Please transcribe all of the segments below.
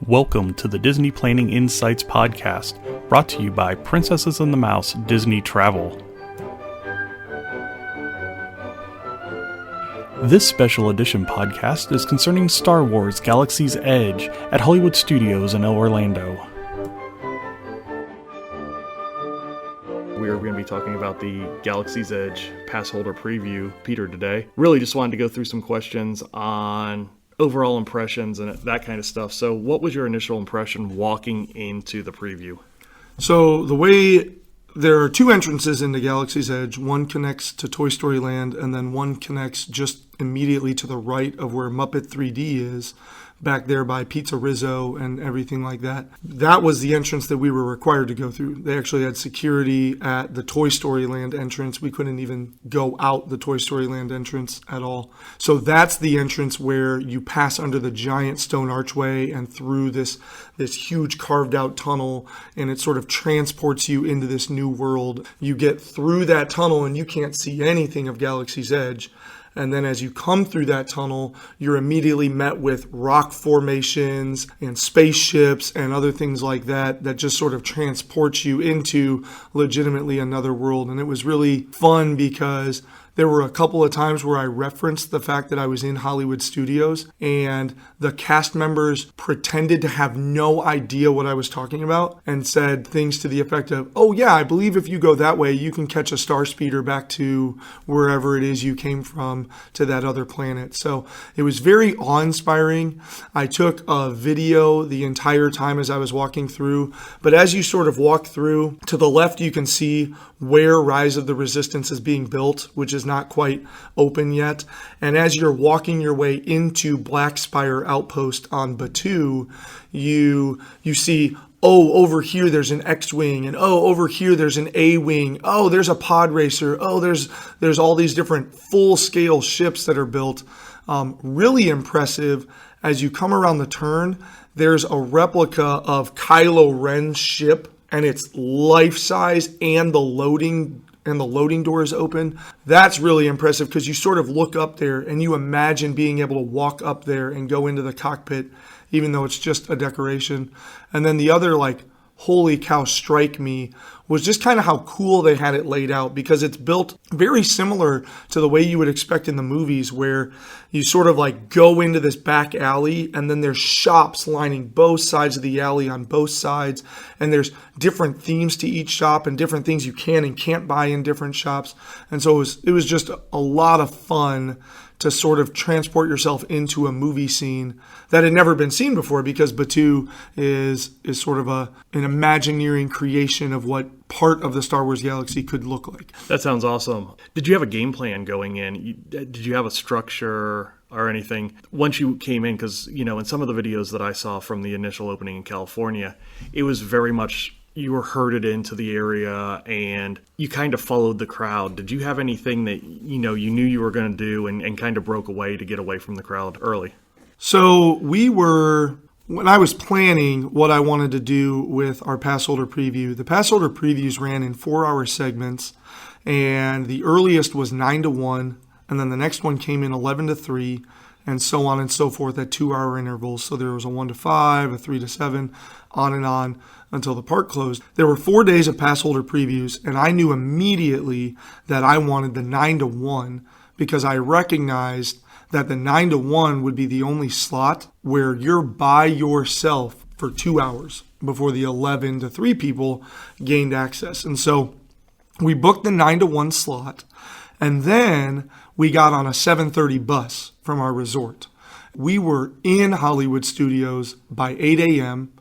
Welcome to the Disney Planning Insights podcast, brought to you by Princesses and the Mouse Disney Travel. This special edition podcast is concerning Star Wars Galaxy's Edge at Hollywood Studios in Orlando. We are going to be talking about the Galaxy's Edge pass holder preview, Peter, today. Really just wanted to go through some questions on overall impressions and that kind of stuff. So what was your initial impression walking into the preview? So there are two entrances into Galaxy's Edge. One connects to Toy Story Land, and then one connects just immediately to the right of where Muppet 3D is, back there by Pizza Rizzo and everything like that. That was the entrance that we were required to go through. They actually had security at the Toy Story Land entrance. We couldn't even go out the Toy Story Land entrance at all. So that's the entrance where you pass under the giant stone archway and through this huge carved out tunnel, and it sort of transports you into this new world. You get through that tunnel and you can't see anything of Galaxy's Edge. And then as you come through that tunnel, you're immediately met with rock formations and spaceships and other things like that just sort of transports you into legitimately another world. And it was really fun because there were a couple of times where I referenced the fact that I was in Hollywood Studios, and the cast members pretended to have no idea what I was talking about and said things to the effect of, "Oh yeah, I believe if you go that way, you can catch a star speeder back to wherever it is you came from, to that other planet." So it was very awe-inspiring. I took a video the entire time as I was walking through, but as you sort of walk through, to the left you can see where Rise of the Resistance is being built, which is not quite open yet. And as you're walking your way into Black Spire Outpost on Batuu, you see, oh, over here there's an X-Wing, and oh, over here there's an A-Wing, oh, there's a pod racer, oh, there's all these different full-scale ships that are built. Really impressive. As you come around the turn, there's a replica of Kylo Ren's ship, and it's life-size, and the loading door is open. That's really impressive because you sort of look up there and you imagine being able to walk up there and go into the cockpit, even though it's just a decoration. And then the other, holy cow, strike me was just kind of how cool they had it laid out, because it's built very similar to the way you would expect in the movies, where you sort of go into this back alley and then there's shops lining both sides of the alley on both sides, and there's different themes to each shop and different things you can and can't buy in different shops. And so it was just a lot of fun to sort of transport yourself into a movie scene that had never been seen before, because Batuu is sort of an Imagineering creation of what part of the Star Wars galaxy could look like. That sounds awesome. Did you have a game plan going in? Did you have a structure or anything once you came in? Because, in some of the videos that I saw from the initial opening in California, it was very much you were herded into the area and you kind of followed the crowd. Did you have anything that, you knew you were going to do and kind of broke away to get away from the crowd early? So when I was planning what I wanted to do with our pass holder preview, the pass holder previews ran in 4-hour segments, and the earliest was 9 to 1, and then the next one came in 11 to 3, and so on and so forth at 2-hour intervals. So there was a 1 to 5, a 3 to 7, on and on until the park closed. There were 4 days of pass holder previews, and I knew immediately that I wanted the 9 to 1 because I recognized that the 9 to 1 would be the only slot where you're by yourself for 2 hours before the 11 to 3 people gained access. And so we booked the 9 to 1 slot, and then we got on a 7:30 bus from our resort. We were in Hollywood Studios by 8 a.m.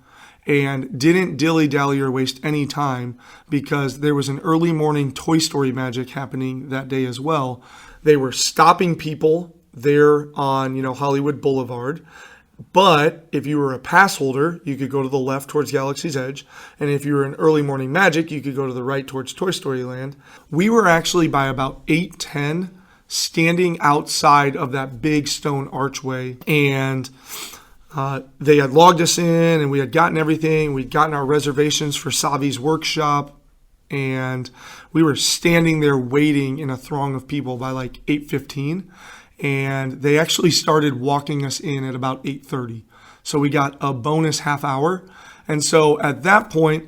and didn't dilly-dally or waste any time because there was an early morning Toy Story magic happening that day as well. They were stopping people there on, Hollywood Boulevard. But if you were a pass holder, you could go to the left towards Galaxy's Edge. And if you were an early morning magic, you could go to the right towards Toy Story Land. We were actually by about 8:10 standing outside of that big stone archway. And they had logged us in and we had gotten everything. We'd gotten our reservations for Savi's workshop. And we were standing there waiting in a throng of people by 8:15. And they actually started walking us in at about 8:30. So we got a bonus half hour. And so at that point,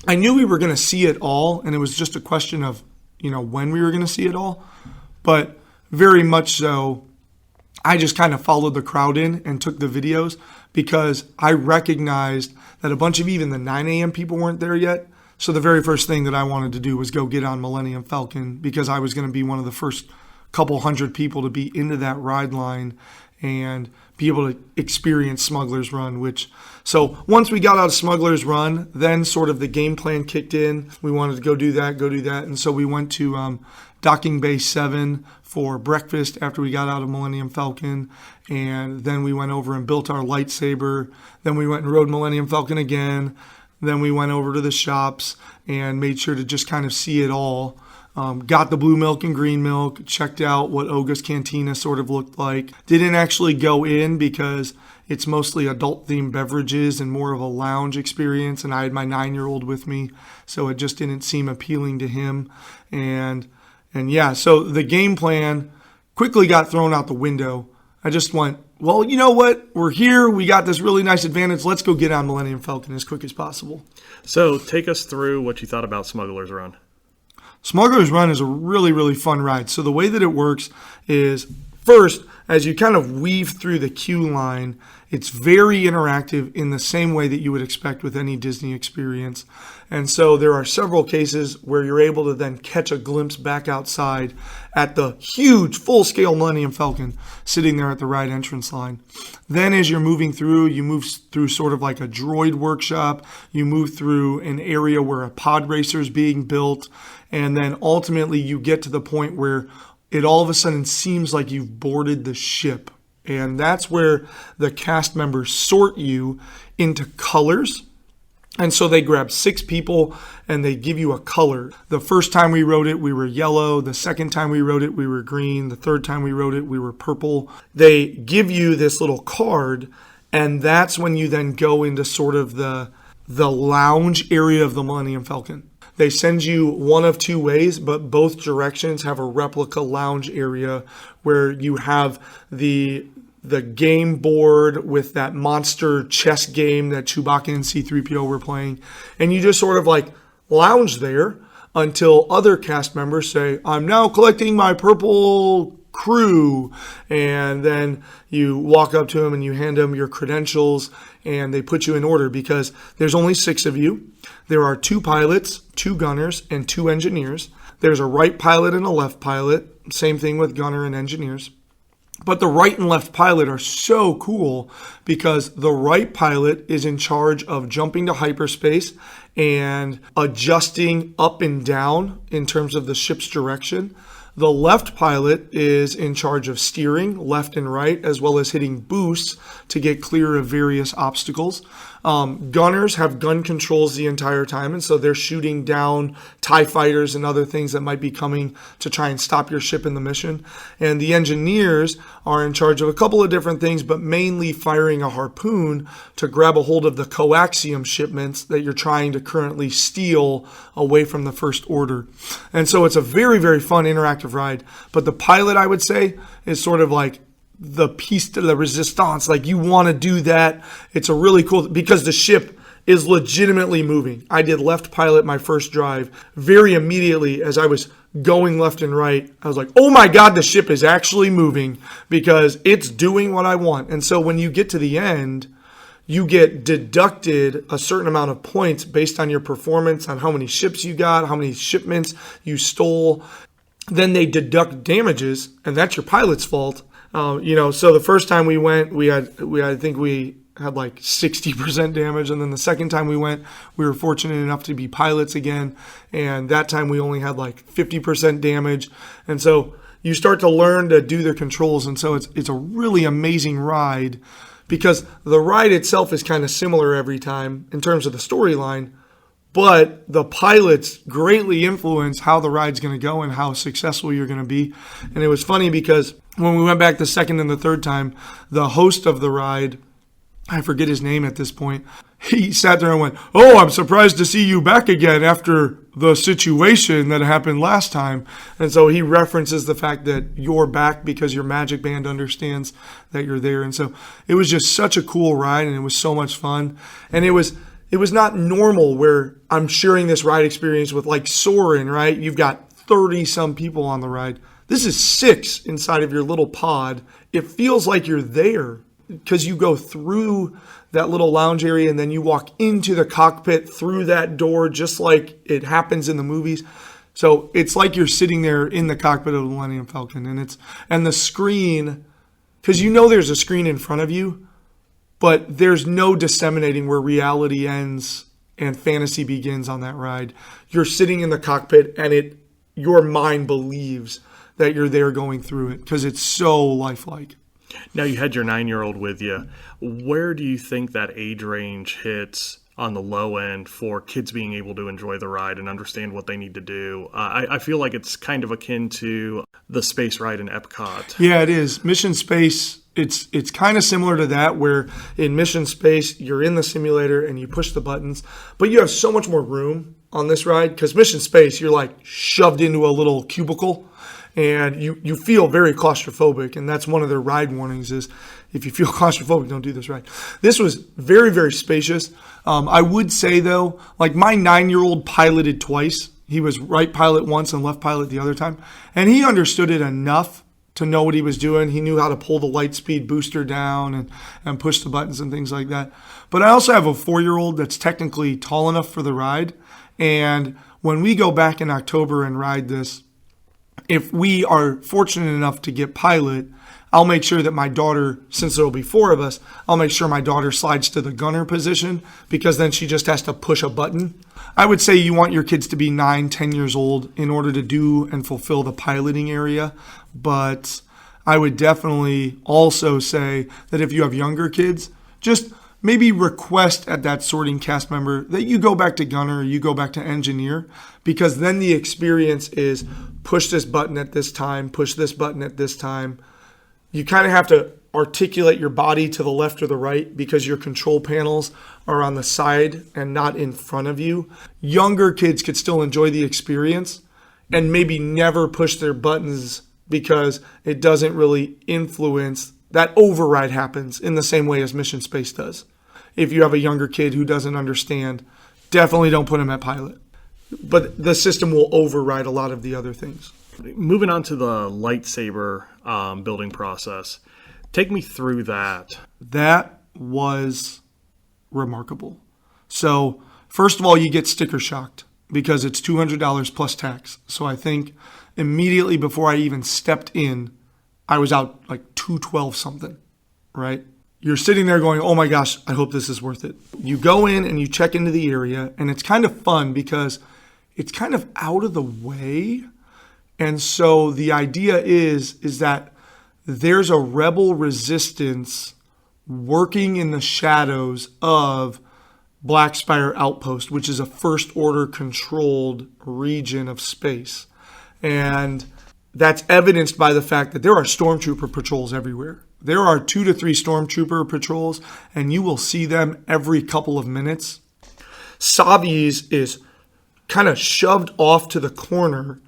I knew we were going to see it all, and it was just a question of, when we were going to see it all. But very much so, I just kind of followed the crowd in and took the videos because I recognized that a bunch of even the 9 a.m. people weren't there yet. So the very first thing that I wanted to do was go get on Millennium Falcon because I was going to be one of the first couple hundred people to be into that ride line and be able to experience Smuggler's Run. So once we got out of Smuggler's Run, then sort of the game plan kicked in. We wanted to go do that. And so we went to Docking Bay 7 for breakfast after we got out of Millennium Falcon. And then we went over and built our lightsaber. Then we went and rode Millennium Falcon again. Then we went over to the shops and made sure to just kind of see it all. Got the blue milk and green milk, checked out what Oga's Cantina sort of looked like. Didn't actually go in because it's mostly adult-themed beverages and more of a lounge experience, and I had my 9-year-old with me, so it just didn't seem appealing to him. And yeah, so the game plan quickly got thrown out the window. I just went, well, you know what? We're here. We got this really nice advantage. Let's go get on Millennium Falcon as quick as possible. So take us through what you thought about Smuggler's Run. Smuggler's Run is a really, really fun ride. So the way that it works is, first, as you kind of weave through the queue line, it's very interactive in the same way that you would expect with any Disney experience. And so there are several cases where you're able to then catch a glimpse back outside at the huge full-scale Millennium Falcon sitting there at the ride entrance line. Then as you're moving through, you move through sort of like a droid workshop. You move through an area where a pod racer is being built. And then ultimately you get to the point where it all of a sudden seems like you've boarded the ship. And that's where the cast members sort you into colors. And so they grab 6 people and they give you a color. The first time we rode it, we were yellow. The second time we rode it, we were green. The third time we rode it, we were purple. They give you this little card, and that's when you then go into sort of the lounge area of the Millennium Falcon. They send you one of 2 ways, but both directions have a replica lounge area where you have the game board with that monster chess game that Chewbacca and C-3PO were playing. And you just sort of like lounge there until other cast members say, I'm now collecting my purple crew. And then you walk up to them and you hand them your credentials and they put you in order because there's only 6 of you. There are 2 pilots, 2 gunners, and 2 engineers. There's a right pilot and a left pilot. Same thing with gunner and engineers. But the right and left pilot are so cool because the right pilot is in charge of jumping to hyperspace and adjusting up and down in terms of the ship's direction. The left pilot is in charge of steering left and right, as well as hitting boosts to get clear of various obstacles. Gunners have gun controls the entire time, and so they're shooting down TIE fighters and other things that might be coming to try and stop your ship in the mission. And the engineers are in charge of a couple of different things, but mainly firing a harpoon to grab a hold of the coaxium shipments that you're trying to currently steal away from the First Order. And so it's a very, very fun interactive ride. But the pilot, I would say, is sort of like the piece de la resistance. Like, you want to do that. It's a really cool, because the ship is legitimately moving. I did left pilot my first drive. Very immediately, as I was going left and right, I was like, oh my God, the ship is actually moving because it's doing what I want. And so when you get to the end, you get deducted a certain amount of points based on your performance, on how many ships you got, how many shipments you stole. Then they deduct damages, and that's your pilot's fault. So the first time we went, I think we had like 60% damage. And then the second time we went, we were fortunate enough to be pilots again. And that time we only had like 50% damage. And so you start to learn to do the controls. And so it's a really amazing ride because the ride itself is kind of similar every time in terms of the storyline. But the pilots greatly influence how the ride's going to go and how successful you're going to be. And it was funny because when we went back the second and the third time, the host of the ride I forget his name at this point. He sat there and went, "Oh, I'm surprised to see you back again after the situation that happened last time." And so he references the fact that you're back because your magic band understands that you're there. And so it was just such a cool ride, and it was so much fun. And it was not normal where I'm sharing this ride experience with like Soarin', right? You've got 30 some people on the ride. This is 6 inside of your little pod. It feels like you're there because you go through that little lounge area and then you walk into the cockpit through that door just like it happens in the movies. So it's like you're sitting there in the cockpit of the Millennium Falcon, and the screen, because you know there's a screen in front of you, but there's no disseminating where reality ends and fantasy begins on that ride. You're sitting in the cockpit and your mind believes that you're there going through it because it's so lifelike. Now, you had your 9-year-old with you. Where do you think that age range hits on the low end for kids being able to enjoy the ride and understand what they need to do? I feel like it's kind of akin to the space ride in Epcot. Yeah, it is. Mission Space, it's kind of similar to that, where in Mission Space, you're in the simulator and you push the buttons, but you have so much more room on this ride because Mission Space, you're like shoved into a little cubicle. And you feel very claustrophobic, and that's one of their ride warnings is if you feel claustrophobic, don't do this ride. This was very, very spacious. I would say, though, like my 9-year-old piloted twice. He was right pilot once and left pilot the other time. And he understood it enough to know what he was doing. He knew how to pull the light speed booster down and push the buttons and things like that. But I also have a 4-year-old that's technically tall enough for the ride. And when we go back in October and ride this, if we are fortunate enough to get pilot, I'll make sure that my daughter, since there will be 4 of us, I'll make sure my daughter slides to the gunner position because then she just has to push a button. I would say you want your kids to be 9, 10 years old in order to do and fulfill the piloting area. But I would definitely also say that if you have younger kids, just maybe request at that sorting cast member that you go back to gunner or you go back to engineer, because then the experience is push this button at this time, push this button at this time. You kind of have to articulate your body to the left or the right because your control panels are on the side and not in front of you. Younger kids could still enjoy the experience and maybe never push their buttons because it doesn't really influence. That override happens in the same way as Mission Space does. If you have a younger kid who doesn't understand, definitely don't put him at pilot. But the system will override a lot of the other things. Moving on to the lightsaber building process. Take me through that. That was remarkable. So, first of all, you get sticker shocked because it's $200 plus tax. So I think immediately before I even stepped in, I was out like $212 something, right? You're sitting there going, oh my gosh, I hope this is worth it. You go in and you check into the area, and it's kind of fun because it's kind of out of the way. And so the idea is that there's a rebel resistance working in the shadows of Black Spire Outpost, which is a first order controlled region of space. And that's evidenced by the fact that there are stormtrooper patrols everywhere. There are 2 to 3 stormtrooper patrols, and you will see them every couple of minutes. Savi's is kind of shoved off to the corner.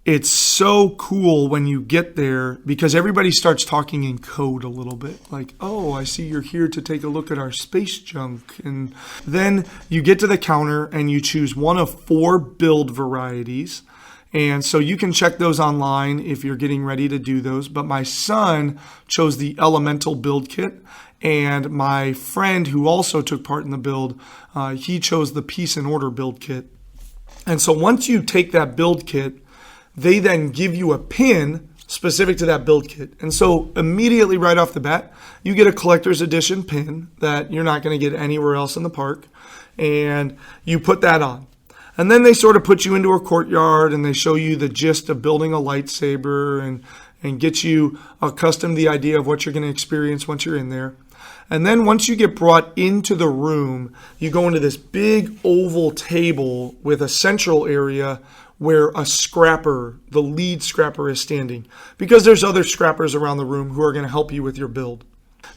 It's so cool when you get there because everybody starts talking in code a little bit. Like, oh, I see you're here to take a look at our space junk. And then you get to the counter and you choose one of 4 build varieties. And so you can check those online if you're getting ready to do those. But my son chose the Elemental build kit. And my friend who also took part in the build, he chose the Peace and Order build kit. And so once you take that build kit, they then give you a pin specific to that build kit. And so immediately right off the bat, you get a collector's edition pin that you're not going to get anywhere else in the park. And you put that on. And then they sort of put you into a courtyard and they show you the gist of building a lightsaber and get you accustomed to the idea of what you're going to experience once you're in there. And then once you get brought into the room, you go into this big oval table with a central area where a scrapper, the lead scrapper, is standing. Because there's other scrappers around the room who are going to help you with your build.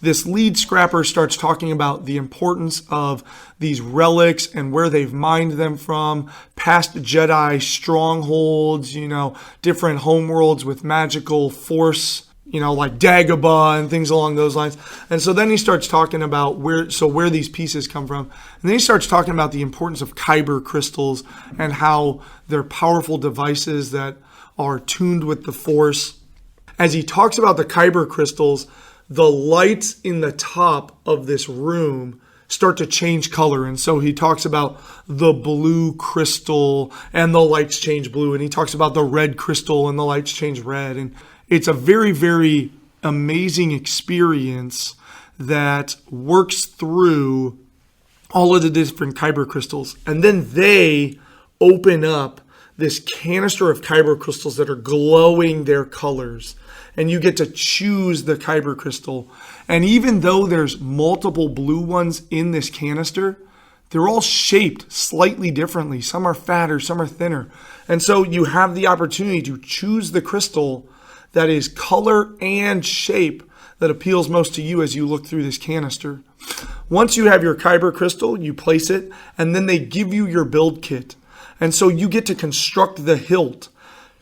This lead scrapper starts talking about the importance of these relics and where they've mined them from, past Jedi strongholds, different homeworlds with magical force, like Dagobah and things along those lines. And so then he starts talking about where these pieces come from. And then he starts talking about the importance of kyber crystals and how they're powerful devices that are tuned with the force. As he talks about the kyber crystals, the lights in the top of this room start to change color. And so he talks about the blue crystal and the lights change blue. And he talks about the red crystal and the lights change red. And it's a very, very amazing experience that works through all of the different kyber crystals. And then they open up this canister of kyber crystals that are glowing their colors. And you get to choose the kyber crystal. And even though there's multiple blue ones in this canister, they're all shaped slightly differently. Some are fatter, some are thinner. And so you have the opportunity to choose the crystal that is color and shape that appeals most to you as you look through this canister. Once you have your kyber crystal, you place it, and then they give you your build kit. And so you get to construct the hilt.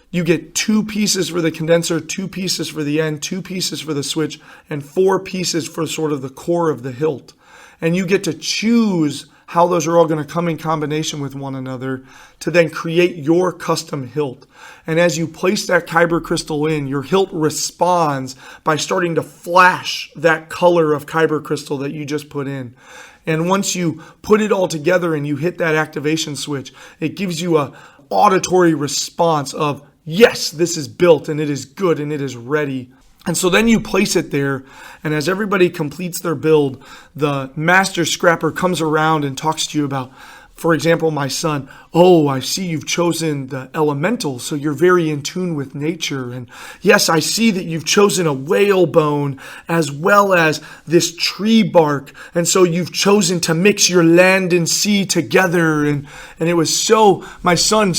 You get 2 pieces for the condenser, 2 pieces for the end, 2 pieces for the switch, and 4 pieces for sort of the core of the hilt. And you get to choose how those are all going to come in combination with one another to then create your custom hilt. And as you place that kyber crystal in, your hilt responds by starting to flash that color of kyber crystal that you just put in. And once you put it all together and you hit that activation switch, it gives you a auditory response of, yes, this is built and it is good and it is ready. And so then you place it there, and as everybody completes their build, the master scrapper comes around and talks to you about, for example, my son, oh, I see you've chosen the elemental, so you're very in tune with nature. And yes, I see that you've chosen a whale bone as well as this tree bark. And so you've chosen to mix your land and sea together. And it was so, my son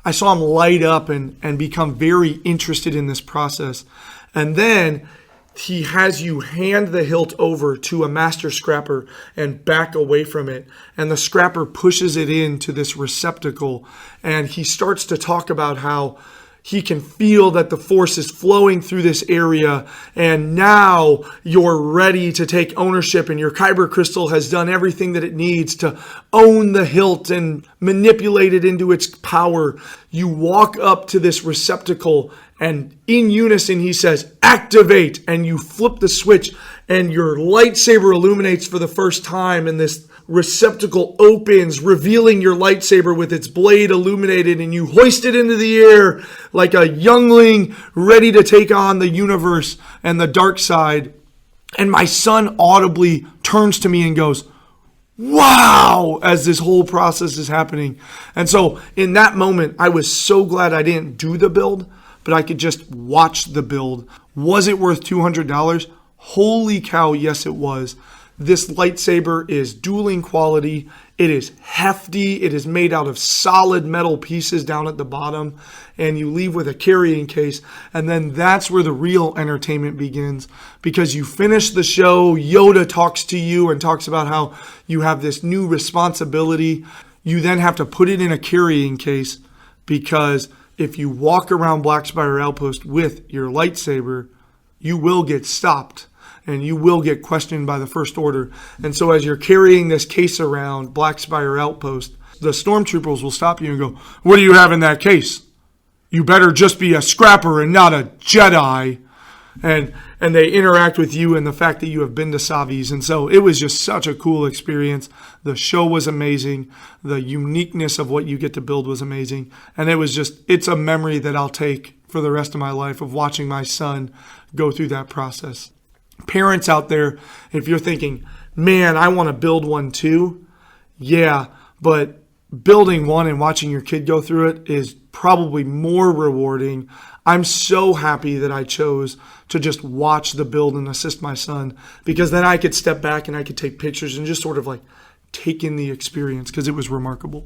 I saw him light up and become very interested in this process. And then he has you hand the hilt over to a master scrapper and back away from it. And the scrapper pushes it into this receptacle. And he starts to talk about how he can feel that the force is flowing through this area. And now you're ready to take ownership. And your kyber crystal has done everything that it needs to own the hilt and manipulate it into its power. You walk up to this receptacle, and in unison, he says, activate, and you flip the switch, and your lightsaber illuminates for the first time, and this receptacle opens, revealing your lightsaber with its blade illuminated, and you hoist it into the air like a youngling ready to take on the universe and the dark side. And my son audibly turns to me and goes, wow, as this whole process is happening. And so in that moment, I was so glad I didn't do the build, but I could just watch the build. Was it worth $200? Holy cow, yes it was. This lightsaber is dueling quality. It is hefty. It is made out of solid metal pieces down at the bottom. And you leave with a carrying case. And then that's where the real entertainment begins. Because you finish the show, Yoda talks to you and talks about how you have this new responsibility. You then have to put it in a carrying case, because if you walk around Blackspire Outpost with your lightsaber, you will get stopped and you will get questioned by the First Order. And so as you're carrying this case around Blackspire Outpost, the stormtroopers will stop you and go, what do you have in that case? You better just be a scrapper and not a Jedi. And they interact with you and the fact that you have been to Savi's. And so it was just such a cool experience. The show was amazing. The uniqueness of what you get to build was amazing. And it's a memory that I'll take for the rest of my life of watching my son go through that process. Parents out there, if you're thinking, man, I want to build one too. Yeah, but building one and watching your kid go through it is probably more rewarding. I'm so happy that I chose to just watch the build and assist my son, because then I could step back and I could take pictures and just sort of like take in the experience, because it was remarkable.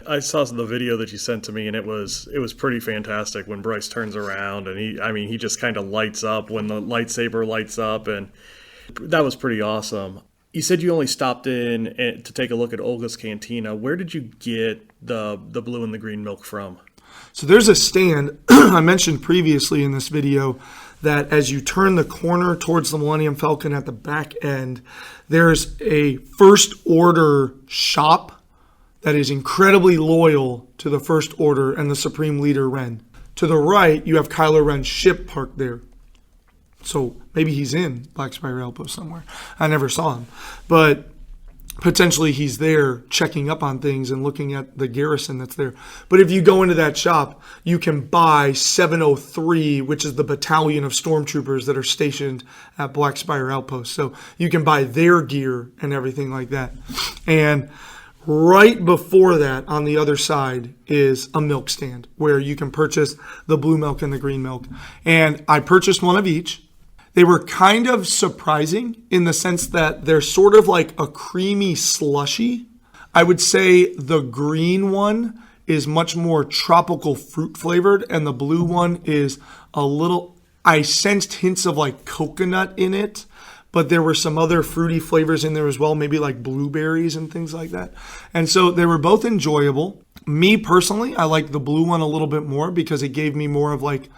I saw the video that you sent to me, and it was pretty fantastic when Bryce turns around and he just kind of lights up when the lightsaber lights up. And That was pretty awesome. You said you only stopped in to take a look at Olga's Cantina. Where did you get the blue and the green milk from? So there's a stand I mentioned previously in this video that as you turn the corner towards the Millennium Falcon at the back end, there's a First Order shop that is incredibly loyal to the First Order and the Supreme Leader Ren. To the right, you have Kylo Ren's ship parked there. So maybe he's in Black Spire Outpost somewhere. I never saw him. But potentially he's there checking up on things and looking at the garrison that's there. But if you go into that shop, you can buy 703, which is the battalion of stormtroopers that are stationed at Black Spire Outpost. So you can buy their gear and everything like that. And right before that, on the other side, is a milk stand where you can purchase the blue milk and the green milk. And I purchased one of each. They were kind of surprising in the sense that they're sort of like a creamy slushy. I would say the green one is much more tropical fruit flavored, and the blue one is a little, I sensed hints of like coconut in it, but there were some other fruity flavors in there as well, maybe like blueberries and things like that. And so they were both enjoyable. Me personally, I like the blue one a little bit more because it gave me more of like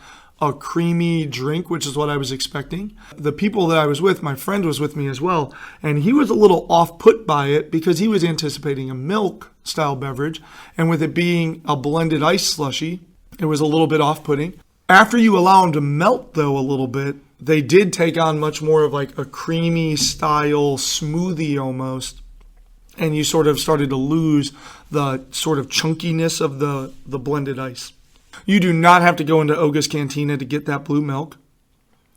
a creamy drink, which is what I was expecting. The people that I was with, my friend was with me as well, and he was a little off-put by it because he was anticipating a milk-style beverage, and with it being a blended ice slushy, it was a little bit off-putting. After you allow them to melt, though, a little bit, they did take on much more of like a creamy style smoothie almost, and you sort of started to lose the sort of chunkiness of the blended ice. You do not have to go into Olga's Cantina to get that blue milk.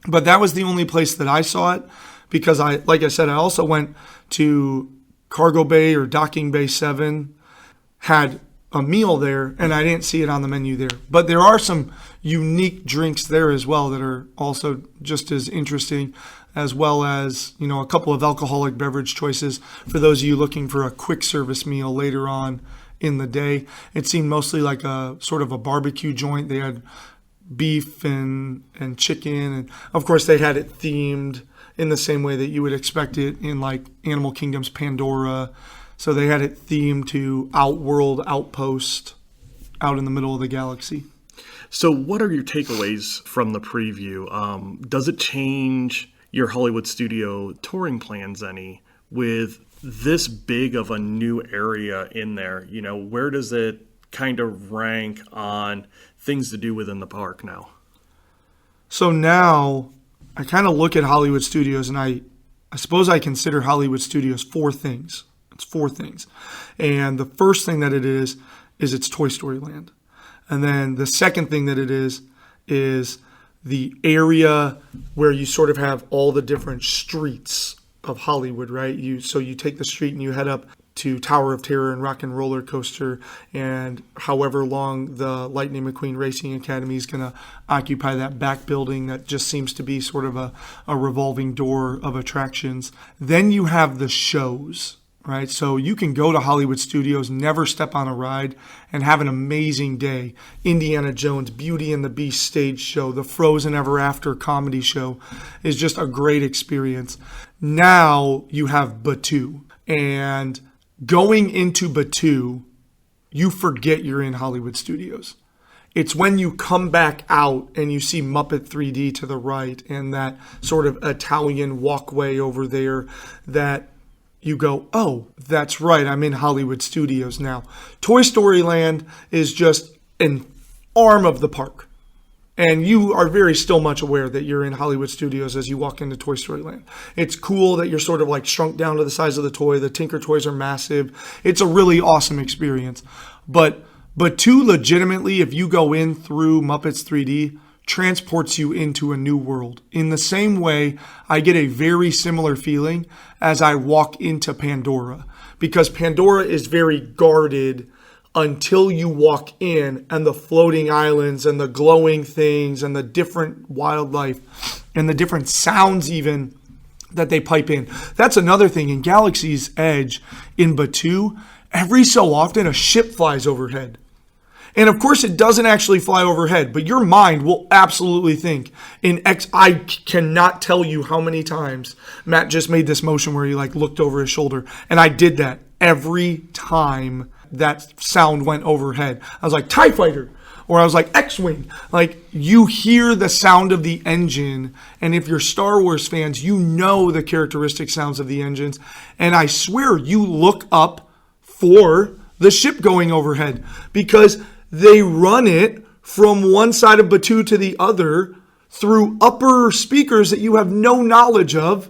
But that was the only place that I saw it because like I said, I also went to Cargo Bay or Docking Bay 7, had a meal there, and I didn't see it on the menu there. But there are some unique drinks there as well that are also just as interesting, as well as, you know, a couple of alcoholic beverage choices for those of you looking for a quick service meal later on in the day. It seemed mostly like a sort of a barbecue joint. They had beef and chicken, and of course they had it themed in the same way that you would expect it in like Animal Kingdom's Pandora. So they had it themed to Outworld Outpost out in the middle of the galaxy. So what are your takeaways from the preview? Does it change your Hollywood studio touring plans any with this big of a new area in there? You know, where does it kind of rank on things to do within the park now? So now I kind of look at Hollywood Studios, and I suppose I consider Hollywood Studios four things. It's four things. And the first thing that it is it's Toy Story Land. And then the second thing that it is the area where you sort of have all the different streets of Hollywood, right? So you take the street and you head up to Tower of Terror and Rock and Roller Coaster, and however long the Lightning McQueen Racing Academy is going to occupy that back building that just seems to be sort of a revolving door of attractions. Then you have the shows, right? So you can go to Hollywood Studios, never step on a ride, and have an amazing day. Indiana Jones, Beauty and the Beast stage show, the Frozen Ever After comedy show is just a great experience. Now you have Batuu, and going into Batuu, you forget you're in Hollywood Studios. It's when you come back out and you see Muppet 3D to the right and that sort of Italian walkway over there that you go, oh, that's right, I'm in Hollywood Studios now. Toy Story Land is just an arm of the park. And you are very still much aware that you're in Hollywood Studios as you walk into Toy Story Land. It's cool that you're sort of like shrunk down to the size of the toy. The Tinker Toys are massive. It's a really awesome experience. But Batuu legitimately, if you go in through Muppets 3D, transports you into a new world. In the same way, I get a very similar feeling as I walk into Pandora. Because Pandora is very guarded until you walk in, and the floating islands and the glowing things and the different wildlife and the different sounds even that they pipe in. That's another thing. In Galaxy's Edge in Batuu, every so often a ship flies overhead. And of course, it doesn't actually fly overhead, but your mind will absolutely think I cannot tell you how many times Matt just made this motion where he like looked over his shoulder. And I did that every time that sound went overhead. I was like, TIE Fighter, or I was like, X-Wing. Like, you hear the sound of the engine, and if you're Star Wars fans, you know the characteristic sounds of the engines. And I swear, you look up for the ship going overhead because they run it from one side of Batuu to the other through upper speakers that you have no knowledge of,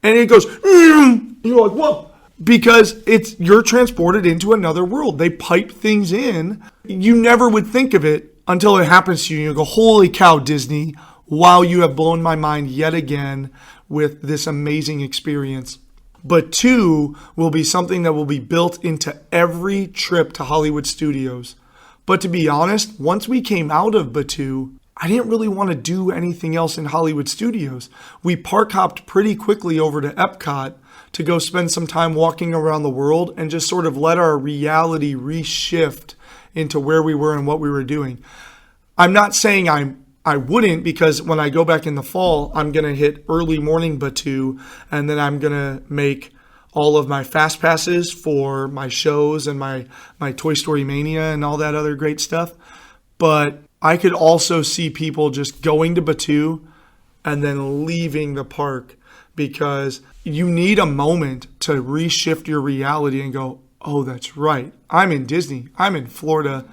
and it goes, you're like, whoa. Because you're transported into another world. They pipe things in. You never would think of it until it happens to you. You go, holy cow, Disney. Wow, you have blown my mind yet again with this amazing experience. Batuu will be something that will be built into every trip to Hollywood Studios. But to be honest, once we came out of Batuu, I didn't really want to do anything else in Hollywood Studios. We park hopped pretty quickly over to Epcot to go spend some time walking around the world and just sort of let our reality reshift into where we were and what we were doing. I'm not saying I wouldn't, because when I go back in the fall, I'm going to hit early morning Batuu, and then I'm going to make all of my fast passes for my shows and my Toy Story Mania and all that other great stuff. But I could also see people just going to Batuu and then leaving the park, because you need a moment to reshift your reality and go, oh, that's right. I'm in Disney. I'm in Florida.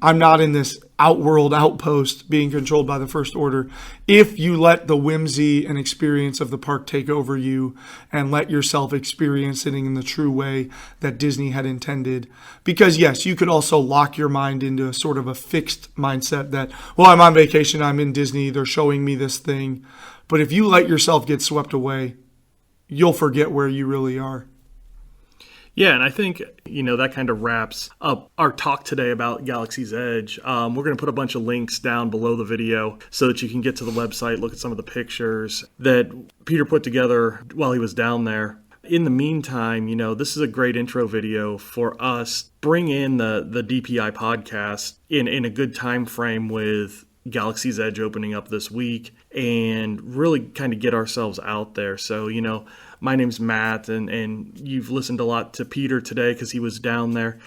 I'm not in this outworld outpost being controlled by the First Order. If you let the whimsy and experience of the park take over you and let yourself experience it in the true way that Disney had intended. Because yes, you could also lock your mind into a sort of a fixed mindset that, well, I'm on vacation, I'm in Disney, they're showing me this thing. But if you let yourself get swept away, you'll forget where you really are. Yeah, and I think, that kind of wraps up our talk today about Galaxy's Edge. We're going to put a bunch of links down below the video so that you can get to the website, look at some of the pictures that Peter put together while he was down there. In the meantime, this is a great intro video for us. Bring in the DPI podcast in a good time frame with Galaxy's Edge opening up this week, and really kind of get ourselves out there. So, my name's Matt, and you've listened a lot to Peter today because he was down there.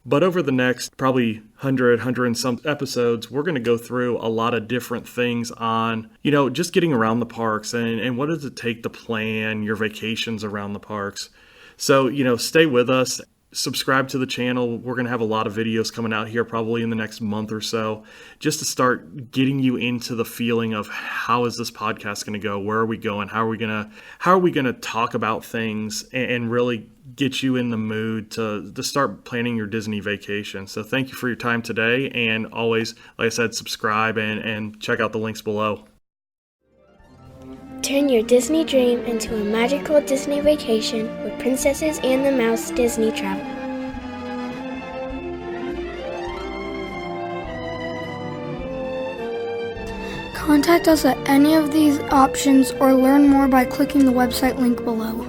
But over the next probably 100 and some episodes, we're going to go through a lot of different things on, just getting around the parks and what does it take to plan your vacations around the parks. So, stay with us. Subscribe to the channel. We're going to have a lot of videos coming out here probably in the next month or so, just to start getting you into the feeling of how is this podcast going to go? Where are we going? How are we going to talk about things and really get you in the mood to start planning your Disney vacation? So thank you for your time today. And always, like I said, subscribe and check out the links below. Turn your Disney dream into a magical Disney vacation with Princesses and the Mouse Disney Travel. Contact us at any of these options or learn more by clicking the website link below.